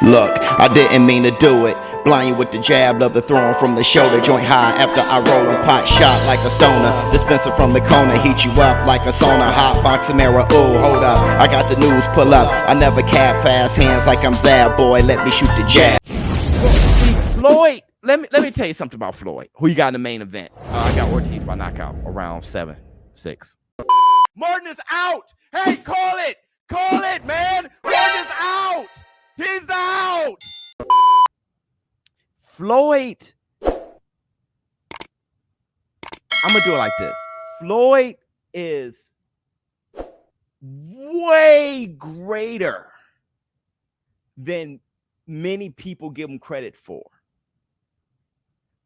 Look, I didn't mean to do it. Blind you with the jab, love the throwing from the shoulder. Joint high after I roll a pot shot like a stoner. Dispenser from the corner, heat you up like a sauna. Hot boxing mirror, ooh, hold up. I got the news, pull up. I never cap fast hands like I'm Zab, boy. Let me shoot the jab. Floyd, let me tell you something about Floyd, who you got in the main event. I got Ortiz by knockout around 7-6. Martin is out. Hey, call it, man. Martin is out. He's out. Floyd, I'm gonna do it like this. Floyd is way greater than many people give him credit for,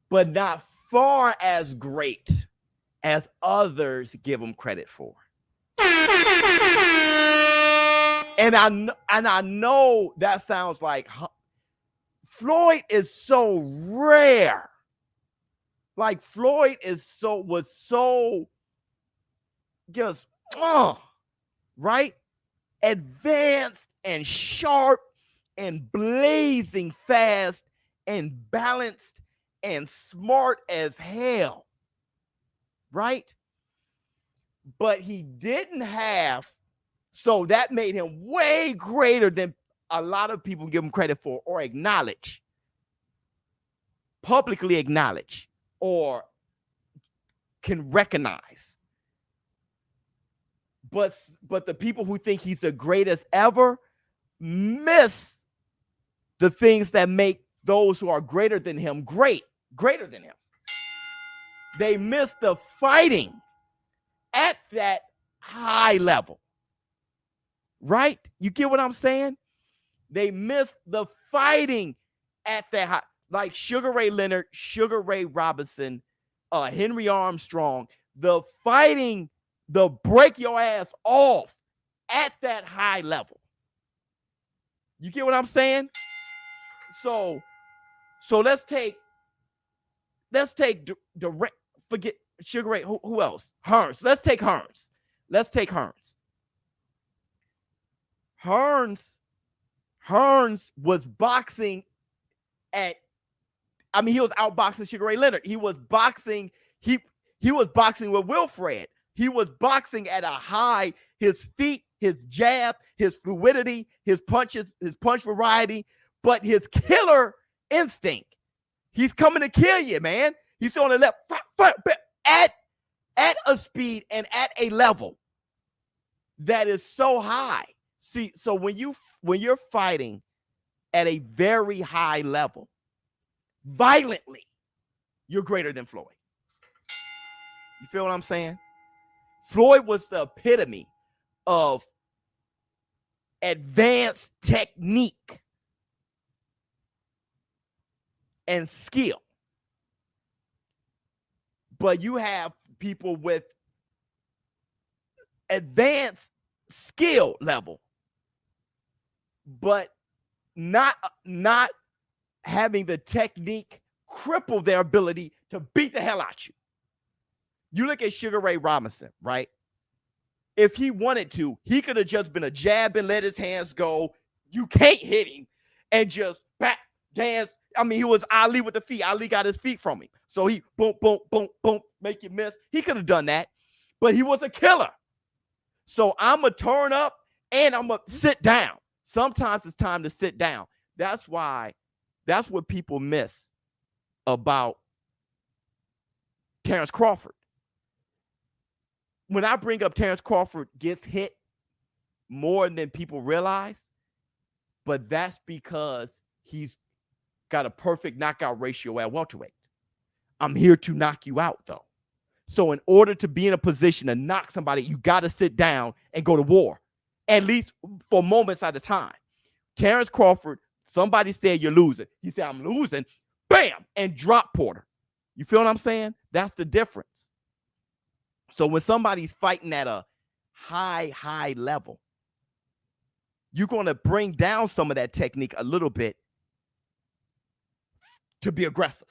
but not far as great as others give him credit for. And I know that sounds like Floyd is so rare. Like Floyd was so just right, advanced and sharp and blazing fast and balanced and smart as hell, right? But he didn't have, so that made him way greater than a lot of people give him credit for or acknowledge, publicly acknowledge, or can recognize. But the people who think he's the greatest ever miss the things that make those who are greater than him greater than him. They miss the fighting at that high level, right? You get what I'm saying? They miss the fighting at that high, like Sugar Ray Leonard, Sugar Ray Robinson, Henry Armstrong, the fighting, the break your ass off at that high level. You get what I'm saying? So let's take direct, forget Sugar Ray, who else? Hearns. Let's take Hearns. Hearns was boxing at, I mean, he was outboxing Sugar Ray Leonard. He was boxing, he was boxing with Wilfred. He was boxing at a high, his feet, his jab, his fluidity, his punches, his punch variety, but his killer instinct. He's coming to kill you, man. He's throwing a left at a speed and at a level that is so high. See, so when you're fighting at a very high level, violently, you're greater than Floyd. You feel what I'm saying? Floyd was the epitome of advanced technique and skill. But you have people with advanced skill level, but not having the technique cripple their ability to beat the hell out you. You look at Sugar Ray Robinson, right? If he wanted to, he could have just been a jab and let his hands go. You can't hit him and just back dance. I mean, he was Ali with the feet. Ali got his feet from him. So he boom, boom, boom, boom, make you miss. He could have done that, but he was a killer. So I'm going to turn up and I'm going to sit down. Sometimes it's time to sit down. That's what people miss about Terrence Crawford. When I bring up Terrence Crawford gets hit more than people realize, but that's because he's got a perfect knockout ratio at welterweight. I'm here to knock you out, though. So in order to be in a position to knock somebody, you got to sit down and go to war, at least for moments at a time. Terrence Crawford, somebody said you're losing. He said, I'm losing. Bam! And drop Porter. You feel what I'm saying? That's the difference. So when somebody's fighting at a high level, you're going to bring down some of that technique a little bit to be aggressive.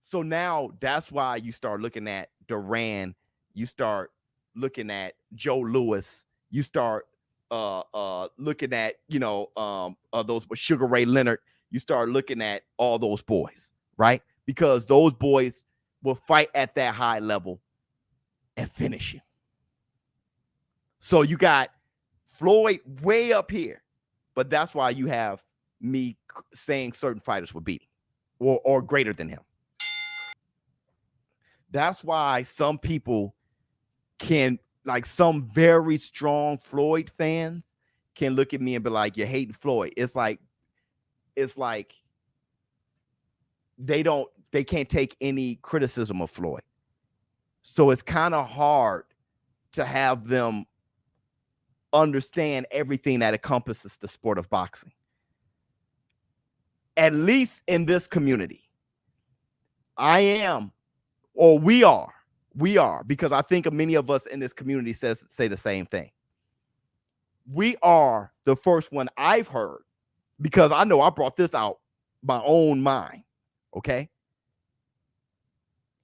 So now that's why you start looking at Duran, you start looking at Joe Louis, you start looking at, those with Sugar Ray Leonard, you start looking at all those boys, right? Because those boys will fight at that high level and finish you. So you got Floyd way up here, but that's why you have me saying certain fighters will beat him or greater than him. That's why some people can, like some very strong Floyd fans can look at me and be like, "You're hating Floyd." It's like they can't take any criticism of Floyd. So it's kind of hard to have them understand everything that encompasses the sport of boxing. At least in this community, I am, or we are, because I think many of us in this community say the same thing. We are the first one I've heard, because I know I brought this out my own mind, okay,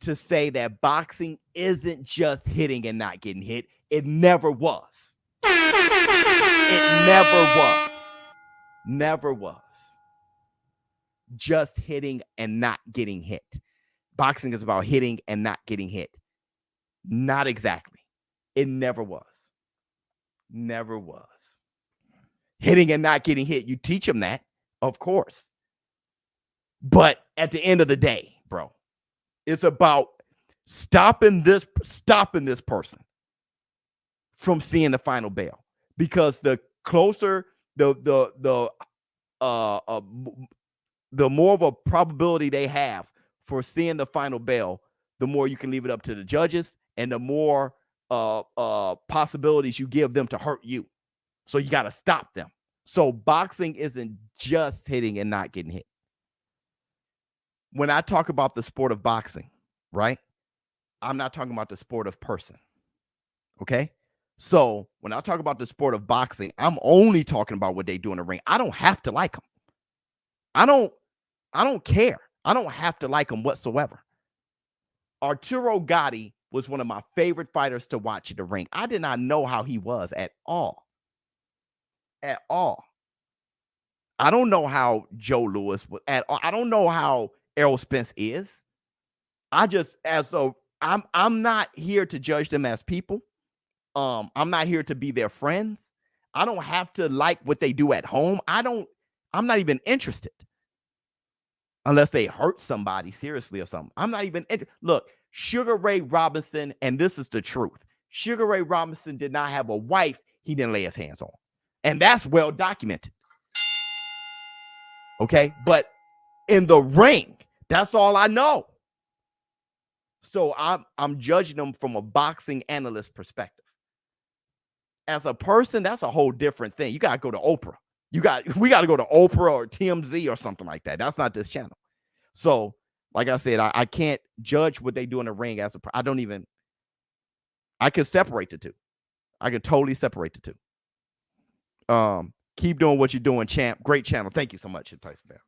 to say that boxing isn't just hitting and not getting hit. It never was. It never was just hitting and not getting hit. Boxing is about hitting and not getting hit. Not exactly. It never was. Never was. Hitting and not getting hit. You teach them that, of course. But at the end of the day, bro, it's about stopping this person from seeing the final bell. Because the closer, the more of a probability they have for seeing the final bell, the more you can leave it up to the judges, and the more possibilities you give them to hurt you. So you got to stop them. So boxing isn't just hitting and not getting hit. When I talk about the sport of boxing, right, I'm not talking about the sport of person. Okay? So when I talk about the sport of boxing, I'm only talking about what they do in the ring. I don't have to like them. I don't care. I don't have to like them whatsoever. Arturo Gatti was one of my favorite fighters to watch in the ring. I did not know how he was at all. At all. I don't know how Joe Louis was at all. I don't know how Errol Spence is. I'm not here to judge them as people. I'm not here to be their friends. I don't have to like what they do at home. I'm not even interested. Unless they hurt somebody seriously or something. I'm not even look, Sugar Ray Robinson, and this is the truth. Sugar Ray Robinson did not have a wife he didn't lay his hands on. And that's well documented. Okay? But in the ring, that's all I know. So I'm judging them from a boxing analyst perspective. As a person, that's a whole different thing. You got to go to Oprah. We got to go to Oprah or TMZ or something like that. That's not this channel. So, like I said, I can't judge what they do in the ring I can separate the two. I can totally separate the two. Keep doing what you're doing, champ. Great channel. Thank you so much, Tyson Bear.